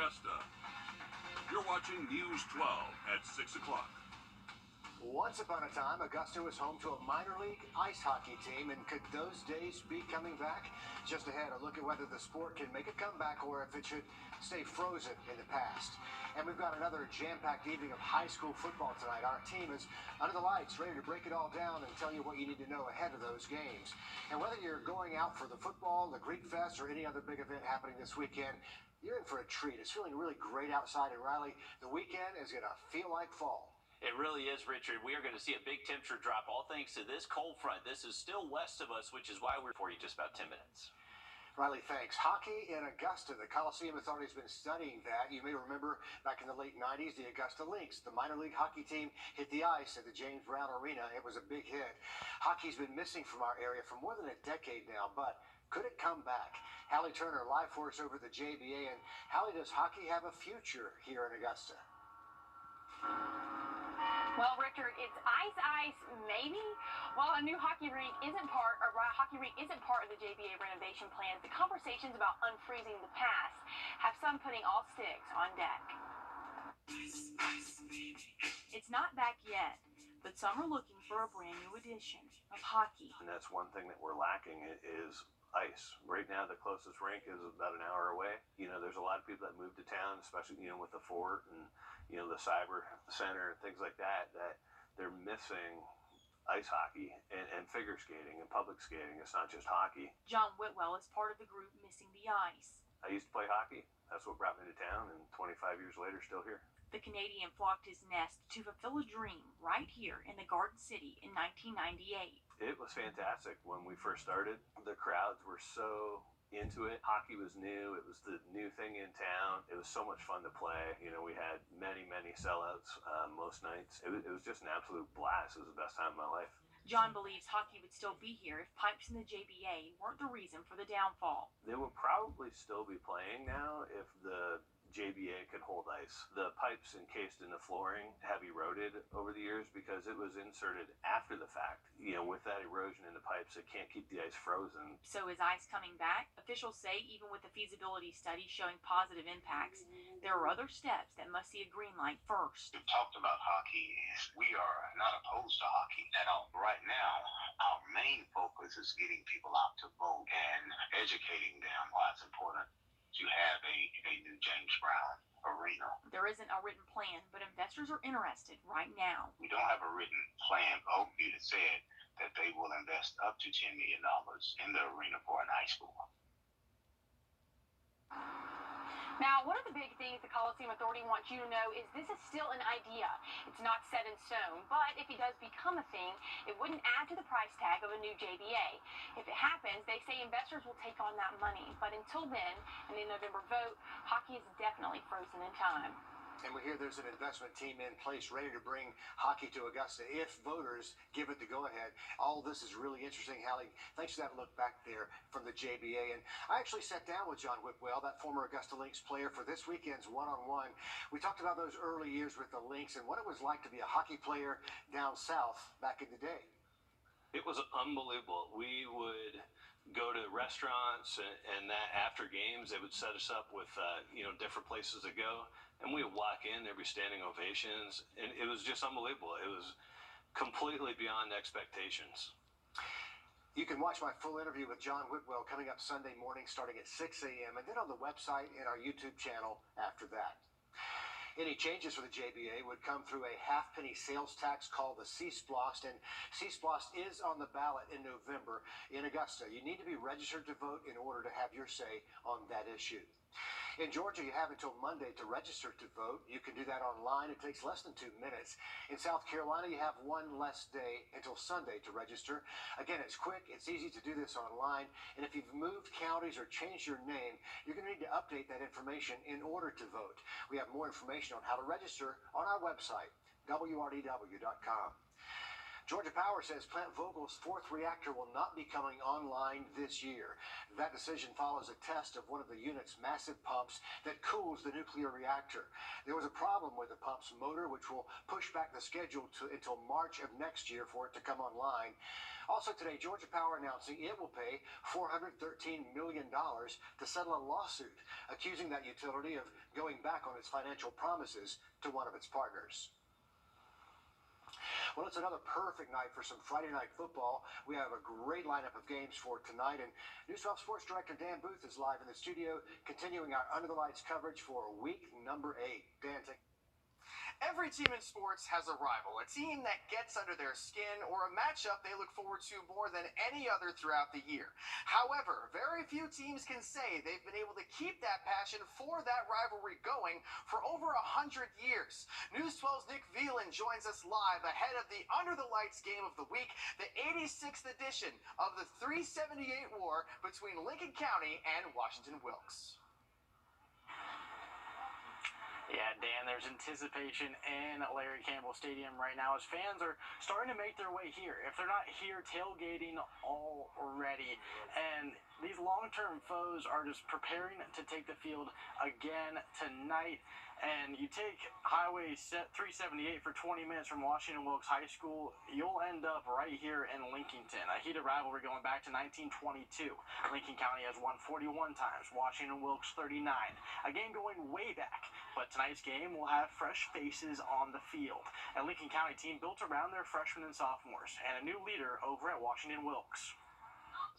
Augusta. You're watching News 12 at 6 o'clock. Once upon a time, Augusta was home to a minor league ice hockey team, and could those days be coming back? Just ahead, a look at whether the sport can make a comeback or if it should stay frozen in the past. And we've got another jam-packed evening of high school football tonight. Our team is under the lights, ready to break it all down and tell you what you need to know ahead of those games. And whether you're going out for the football, the Greek Fest, or any other big event happening this weekend, you're in for a treat. It's feeling really great outside in Riley. The weekend is going to feel like fall. It really is, Richard. We are going to see a big temperature drop, all thanks to this cold front. This is still west of us, which is why we're for you just about 10 minutes. Riley, thanks. Hockey in Augusta. The Coliseum Authority has been studying that. You may remember back in the late 90s, the Augusta Lynx, the minor league hockey team, hit the ice at the James Brown Arena. It was a big hit. Hockey's been missing from our area for more than a decade now, but could it come back? Hallie Turner, live for us over the JBA. And Hallie, does hockey have a future here in Augusta? Well, Richard, it's ice, maybe. While a new hockey rink isn't part of the JBA renovation plans, the conversations about unfreezing the past have some putting all sticks on deck. It's not back yet, but some are looking for a brand new edition of hockey. And that's one thing that we're lacking is ice. Right now, the closest rink is about an hour away. You know, there's a lot of people that move to town, especially, with the fort and, the cyber center and things like that, that they're missing ice hockey and figure skating and public skating. It's not just hockey. John Whitwell is part of the group missing the ice. I used to play hockey. That's what brought me to town, and 25 years later, still here. The Canadian flocked his nest to fulfill a dream right here in the Garden City in 1998. It was fantastic when we first started. The crowds were so into it. Hockey was new. It was the new thing in town. It was so much fun to play. We had many sellouts most nights. It was just an absolute blast. It was the best time of my life. John believes hockey would still be here if pipes in the JBA weren't the reason for the downfall. They would probably still be playing now if the JBA could hold ice. The pipes encased in the flooring have eroded over the years because it was inserted after the fact. With that erosion in the pipes, it can't keep the ice frozen. So is ice coming back? Officials say even with the feasibility study showing positive impacts, there are other steps that must see a green light first. We've talked about hockey. We are not opposed to hockey at all. Right now, our main focus is getting people out to vote and educating them why it's important to have a new James Brown arena. There isn't a written plan, but investors are interested right now. We don't have a written plan, but Oakview has said that they will invest up to $10 million in the arena for an high school. Now, one of the big things the Coliseum Authority wants you to know is this is still an idea. It's not set in stone, but if it does become a thing, it wouldn't add to the price tag of a new JBA. If it happens, they say investors will take on that money. But until then, in the November vote, hockey is definitely frozen in time. And we hear there's an investment team in place ready to bring hockey to Augusta if voters give it the go-ahead. All this is really interesting, Hallie. Thanks for that look back there from the JBA. And I actually sat down with John Whitwell, that former Augusta Lynx player, for this weekend's one-on-one. We talked about those early years with the Lynx and what it was like to be a hockey player down south back in the day. It was unbelievable. We would go to restaurants and that after games, they would set us up with, different places to go. And we would walk in, there'd be standing ovations. And it was just unbelievable. It was completely beyond expectations. You can watch my full interview with John Whitwell coming up Sunday morning starting at 6 a.m. and then on the website and our YouTube channel after that. Any changes for the JBA would come through a half-penny sales tax called the C-Splost, and C-Splost is on the ballot in November in Augusta. You need to be registered to vote in order to have your say on that issue. In Georgia, you have until Monday to register to vote. You can do that online. It takes less than 2 minutes. In South Carolina, you have one less day until Sunday to register. Again, it's quick. It's easy to do this online. And if you've moved counties or changed your name, you're going to need to update that information in order to vote. We have more information on how to register on our website, wrdw.com. Georgia Power says Plant Vogel's fourth reactor will not be coming online this year. That decision follows a test of one of the unit's massive pumps that cools the nuclear reactor. There was a problem with the pump's motor, which will push back the schedule until March of next year for it to come online. Also today, Georgia Power announcing it will pay $413 million to settle a lawsuit accusing that utility of going back on its financial promises to one of its partners. Well, it's another perfect night for some Friday night football. We have a great lineup of games for tonight, and News 12 Sports Director Dan Booth is live in the studio, continuing our Under the Lights coverage for week number 8. Dan, take Every team in sports has a rival, a team that gets under their skin, or a matchup they look forward to more than any other throughout the year. However, very few teams can say they've been able to keep that passion for that rivalry going for over 100 years. News 12's Nick Veland joins us live ahead of the Under the Lights game of the week, the 86th edition of the 378 war between Lincoln County and Washington Wilkes. Yeah, Dan, there's anticipation in Larry Campbell Stadium right now as fans are starting to make their way here. If they're not here tailgating already, and these long-term foes are just preparing to take the field again tonight. And you take Highway 378 for 20 minutes from Washington Wilkes High School, you'll end up right here in Lincolnton. A heated rivalry going back to 1922. Lincoln County has won 41 times, Washington Wilkes 39. A game going way back, but tonight's game will have fresh faces on the field. A Lincoln County team built around their freshmen and sophomores, and a new leader over at Washington Wilkes.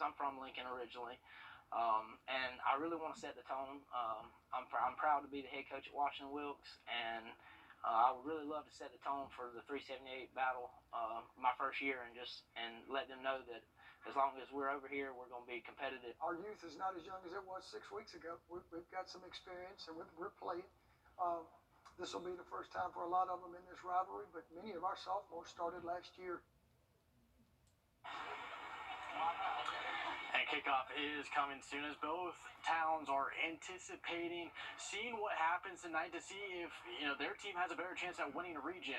I'm from Lincoln originally. And I really want to set the tone. I'm proud to be the head coach at Washington Wilkes, and I would really love to set the tone for the 378 battle my first year, and let them know that as long as we're over here, we're going to be competitive. Our youth is not as young as it was 6 weeks ago. We've got some experience, and we're playing. This will be the first time for a lot of them in this rivalry, but many of our sophomores started last year. And kickoff is coming soon as both towns are anticipating seeing what happens tonight to see if their team has a better chance at winning a region,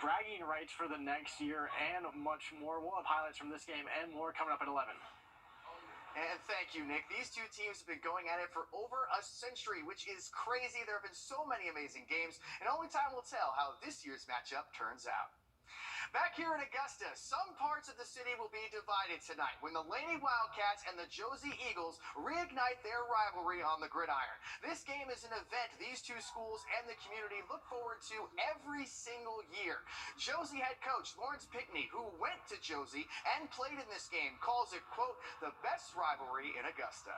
bragging rights for the next year, and much more. We'll have highlights from this game and more coming up at 11. And thank you, Nick. These two teams have been going at it for over a century, which is crazy. There have been so many amazing games, and only time will tell how this year's matchup turns out. Back here in Augusta, some parts of the city will be divided tonight when the Laney Wildcats and the Josie Eagles reignite their rivalry on the gridiron. This game is an event these two schools and the community look forward to every single year. Josie head coach Lawrence Pickney, who went to Josie and played in this game, calls it, quote, the best rivalry in Augusta.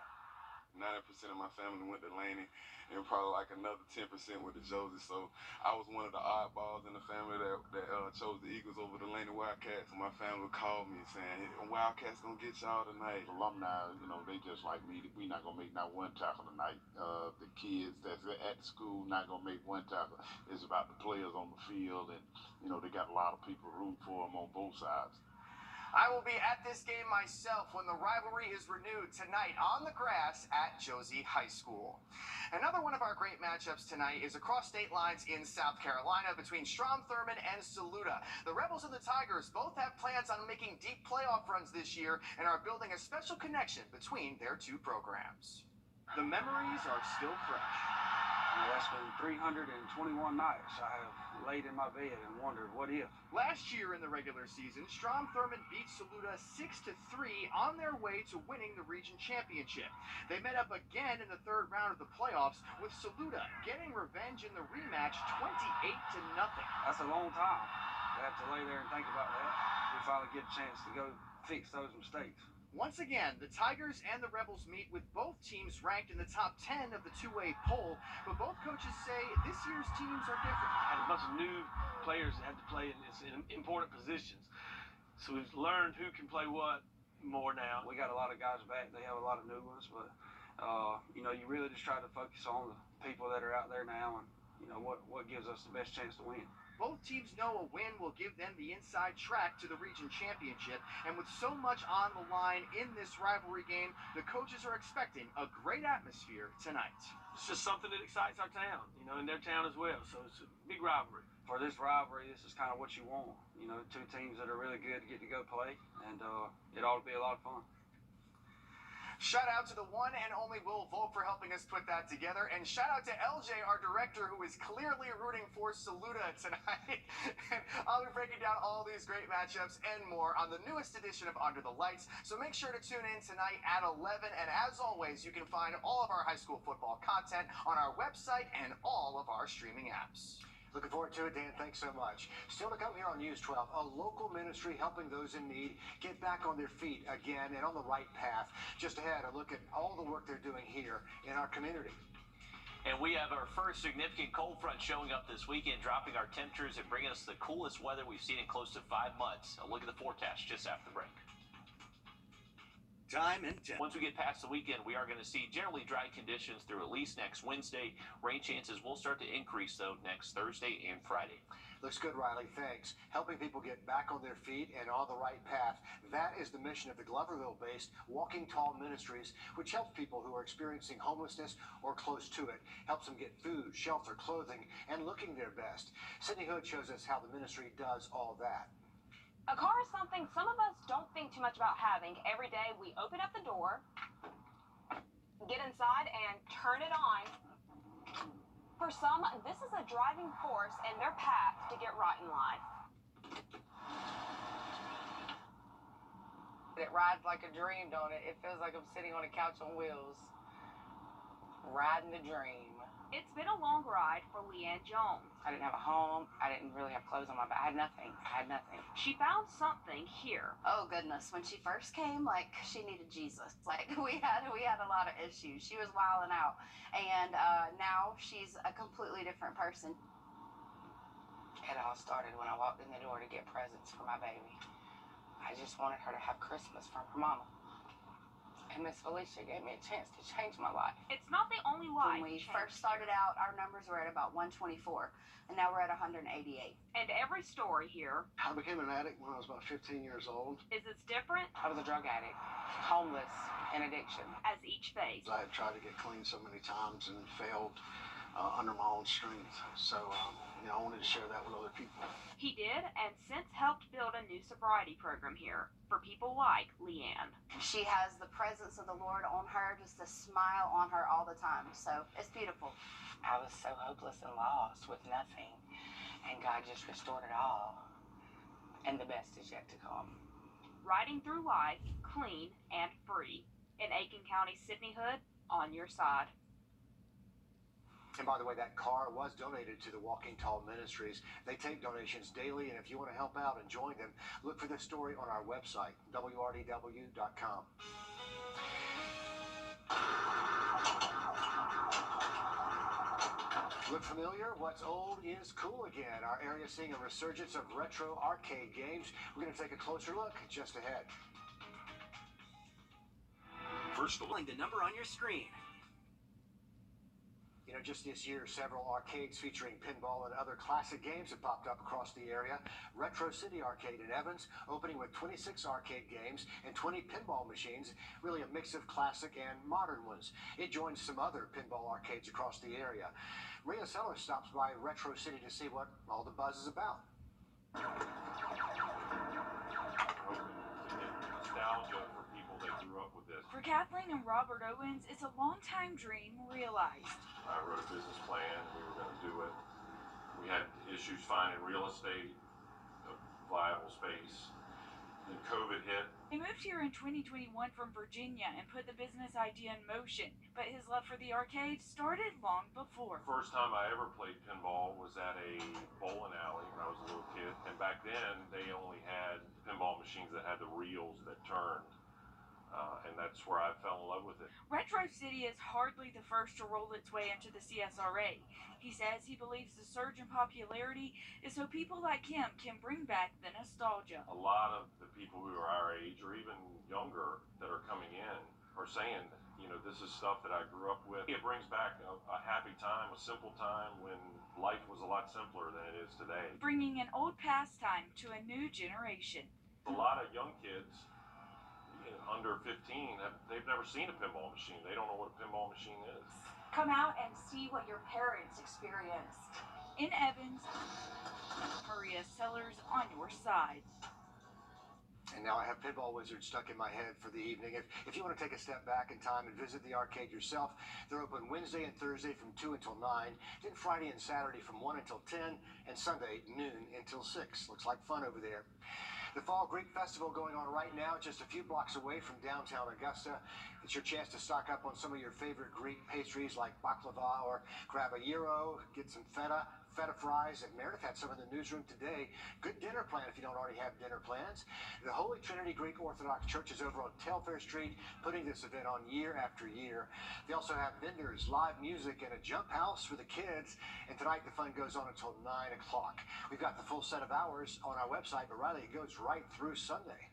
90% of my family went to Laney, and probably like another 10% went to Josie. So I was one of the oddballs in the family that chose the Eagles over the Laney Wildcats. And my family would call me saying, Wildcats gonna get y'all tonight. Alumni, they just like me. We not gonna make not one tackle tonight. The kids that's at school not gonna make one tackle. It's about the players on the field, and they got a lot of people rooting for them on both sides. I will be at this game myself when the rivalry is renewed tonight on the grass at Josie High School. Another one of our great matchups tonight is across state lines in South Carolina between Strom-Thurmond and Saluda. The Rebels and the Tigers both have plans on making deep playoff runs this year and are building a special connection between their two programs. The memories are still fresh. That's been 321 nights I have laid in my bed and wondered, what if? Last year in the regular season, Strom-Thurmond beat Saluda 6-3 on their way to winning the region championship. They met up again in the third round of the playoffs, with Saluda getting revenge in the rematch 28-0. That's a long time. I have to lay there and think about that. We finally get a chance to go fix those mistakes. Once again, the Tigers and the Rebels meet with both teams ranked in the top 10 of the two-way poll, but both coaches say this year's teams are different. Had a bunch of new players that had to play in important positions. So we've learned who can play what more now. We got a lot of guys back. They have a lot of new ones, but, you really just try to focus on the people that are out there now and, what gives us the best chance to win. Both teams know a win will give them the inside track to the region championship, and with so much on the line in this rivalry game, the coaches are expecting a great atmosphere tonight. It's just something that excites our town, and their town as well, so it's a big rivalry. For this rivalry, this is kind of what you want. Two teams that are really good to get to go play, and it ought to be a lot of fun. Shout out to the one and only Will Volk for helping us put that together. And shout out to LJ, our director, who is clearly rooting for Saluda tonight. And I'll be breaking down all these great matchups and more on the newest edition of Under the Lights. So make sure to tune in tonight at 11. And as always, you can find all of our high school football content on our website and all of our streaming apps. Looking forward to it, Dan. Thanks so much. Still to come here on News 12, a local ministry helping those in need get back on their feet again and on the right path. Just ahead, a look at all the work they're doing here in our community. And we have our first significant cold front showing up this weekend, dropping our temperatures and bringing us the coolest weather we've seen in close to 5 months. A look at the forecast just after the break. Time and Once we get past the weekend, we are going to see generally dry conditions through at least next Wednesday. Rain chances will start to increase, though, next Thursday and Friday. Looks good, Riley. Thanks. Helping people get back on their feet and on the right path. That is the mission of the Gloverville-based Walking Tall Ministries, which helps people who are experiencing homelessness or close to it. Helps them get food, shelter, clothing, and looking their best. Sydney Hood shows us how the ministry does all that. A car is something some of us don't think too much about having. Every day we open up the door, get inside, and turn it on. For some, this is a driving force in their path to get right in life. It rides like a dream, don't it? It feels like I'm sitting on a couch on wheels, riding the dream. It's been a long ride for Leanne Jones. I didn't have a home. I didn't really have clothes on my back. I had nothing. She found something here. Oh goodness, when she first came, like, she needed Jesus. Like, we had a lot of issues. She was wilding out, and now she's a completely different person. It all started when I walked in the door to get presents for my baby. I just wanted her to have Christmas from her mama. And Miss Felicia gave me a chance to change my life. It's not the only life. When we first started out, our numbers were at about 124, and now we're at 188. And every story here I became an addict when I was about 15 years old. is as different I was a drug addict, homeless, in addiction. as each phase. I had tried to get clean so many times and failed under my own strength. So, I wanted to share that with other people. He did, and since helped build a new sobriety program here for people like Leanne. She has the presence of the Lord on her, just a smile on her all the time. So it's beautiful. I was so hopeless and lost with nothing, and God just restored it all. And the best is yet to come. Riding through life, clean and free. In Aiken County, Sydney Hood, on your side. And by the way, that car was donated to the Walking Tall Ministries. They take donations daily, and if you want to help out and join them, look for this story on our website, wrdw.com. Look familiar? What's old is cool again. Our area is seeing a resurgence of retro arcade games. We're going to take a closer look just ahead. First, the number on your screen. Just this year, several arcades featuring pinball and other classic games have popped up across the area. Retro City Arcade in Evans, opening with 26 arcade games and 20 pinball machines, really a mix of classic and modern ones. It joins some other pinball arcades across the area. Rhea Sellers stops by Retro City to see what all the buzz is about. Nostalgia for people that grew up with this. For Kathleen and Robert Owens, it's a long-time dream realized. I wrote a business plan. We were going to do it. We had issues finding real estate, a viable space. Then COVID hit. He moved here in 2021 from Virginia and put the business idea in motion, but his love for the arcade started long before. First time I ever played pinball was at a bowling alley when I was a little kid. And back then, they only had pinball machines that had the reels that turned. And that's where I fell in love with it. Retro City is hardly the first to roll its way into the CSRA. He says he believes the surge in popularity is so people like him can bring back the nostalgia. A lot of the people who are our age or even younger that are coming in are saying, this is stuff that I grew up with. It brings back a happy time, a simple time when life was a lot simpler than it is today. Bringing an old pastime to a new generation. A lot of young kids under 15, they've never seen a pinball machine. They don't know what a pinball machine is. Come out and see what your parents experienced. In Evans, Maria Sellers on your side. And now I have Pinball Wizard stuck in my head for the evening. If you want to take a step back in time and visit the arcade yourself, they're open Wednesday and Thursday from 2 until 9, then Friday and Saturday from 1 until 10, and Sunday noon until 6. Looks like fun over there. The Fall Greek Festival going on right now, just a few blocks away from downtown Augusta. It's your chance to stock up on some of your favorite Greek pastries like baklava, or grab a gyro, get some feta fries. And Meredith had some in the newsroom today. Good dinner plan if you don't already have dinner plans. The Holy Trinity Greek Orthodox Church is over on Telfair Street, putting this event on year after year. They also have vendors, live music, and a jump house for the kids. And tonight the fun goes on until 9 o'clock. We've got the full set of hours on our website, but Riley, it goes right through Sunday.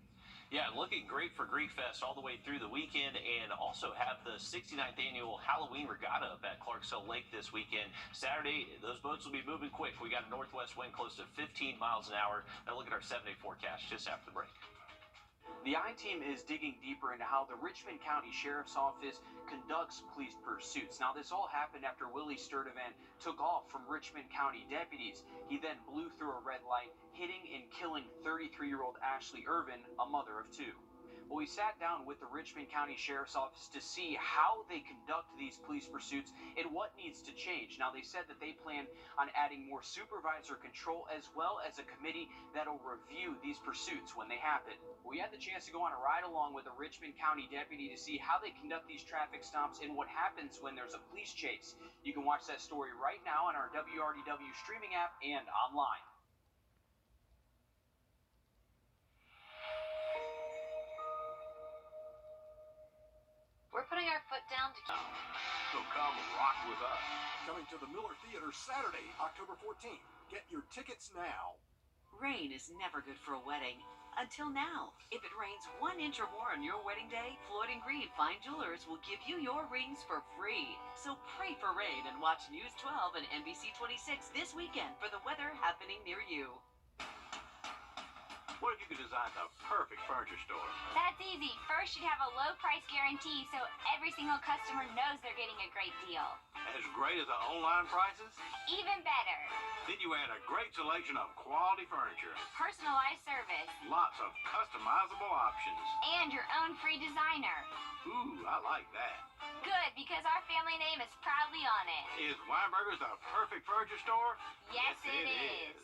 Yeah, looking great for Greek Fest all the way through the weekend, and also have the 69th annual Halloween Regatta up at Clarksville Lake this weekend. Saturday, those boats will be moving quick. We got a northwest wind close to 15 miles an hour. Now look at our 7-day forecast just after the break. The I-Team is digging deeper into how the Richmond County Sheriff's Office conducts police pursuits. Now, this all happened after Willie Sturtevant took off from Richmond County deputies. He then blew through a red light, hitting and killing 33-year-old Ashley Irvin, a mother of two. Well, we sat down with the Richmond County Sheriff's Office to see how they conduct these police pursuits and what needs to change. Now, they said that they plan on adding more supervisor control as well as a committee that'll review these pursuits when they happen. We had the chance to go on a ride along with a Richmond County deputy to see how they conduct these traffic stops and what happens when there's a police chase. You can watch that story right now on our WRDW streaming app and online. We're putting our foot down to... So come rock with us. Coming to the Miller Theater Saturday, October 14th. Get your tickets now. Rain is never good for a wedding. Until now. If it rains 1 inch or more on your wedding day, Floyd & Green Fine Jewelers will give you your rings for free. So pray for rain and watch News 12 and NBC 26 this weekend for the weather happening near you. What if you could design the perfect furniture store? That's easy. First, you'd have a low price guarantee so every single customer knows they're getting a great deal. As great as the online prices? Even better. Then you add a great selection of quality furniture. Personalized service. Lots of customizable options. And your own free designer. Ooh, I like that. Good, because our family name is proudly on it. Is Weinberger's the perfect furniture store? Yes, it is.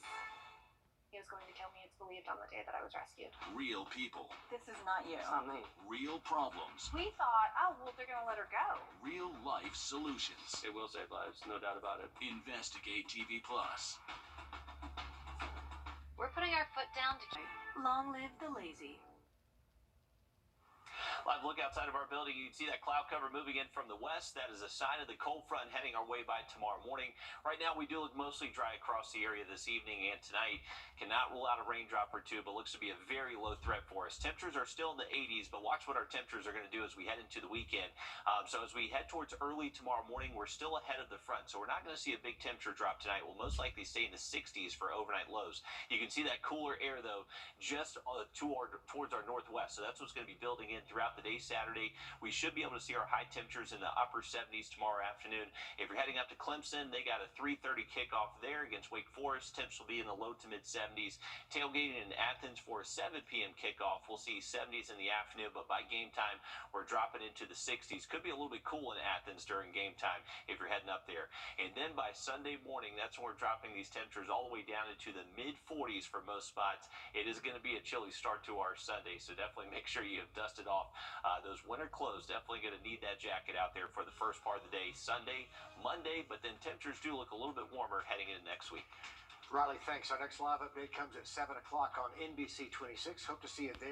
He was going to tell me it's believed on the day that I was rescued. Real people. This is not you. It's not me. Real problems. We thought, oh, well, they're going to let her go. Real life solutions. It will save lives, no doubt about it. Investigate TV Plus. We're putting our foot down to... Long live the lazy. Live look outside of our building, you can see that cloud cover moving in from the west. That is a sign of the cold front heading our way by tomorrow morning. Right now, we do look mostly dry across the area this evening and tonight. Cannot rule out a raindrop or two, but looks to be a very low threat for us. Temperatures are still in the 80s, but watch what our temperatures are going to do as we head into the weekend. So as we head towards early tomorrow morning, we're still ahead of the front. So we're not going to see a big temperature drop tonight. We'll most likely stay in the 60s for overnight lows. You can see that cooler air, though, just towards our northwest. So that's what's going to be building in throughout the day Saturday. We should be able to see our high temperatures in the upper 70s tomorrow afternoon. If you're heading up to Clemson, they got a 3:30 kickoff there against Wake Forest. Temps will be in the low to mid 70s. Tailgating in Athens for a 7 p.m. kickoff. We'll see 70s in the afternoon, but by game time, we're dropping into the 60s. Could be a little bit cool in Athens during game time if you're heading up there. And then by Sunday morning, that's when we're dropping these temperatures all the way down into the mid 40s for most spots. It is going to be a chilly start to our Sunday, so definitely make sure you have dusted off those winter clothes. Definitely going to need that jacket out there for the first part of the day, Sunday, Monday, but then temperatures do look a little bit warmer heading into next week. Riley, thanks. Our next live update comes at 7 o'clock on NBC 26. Hope to see you there.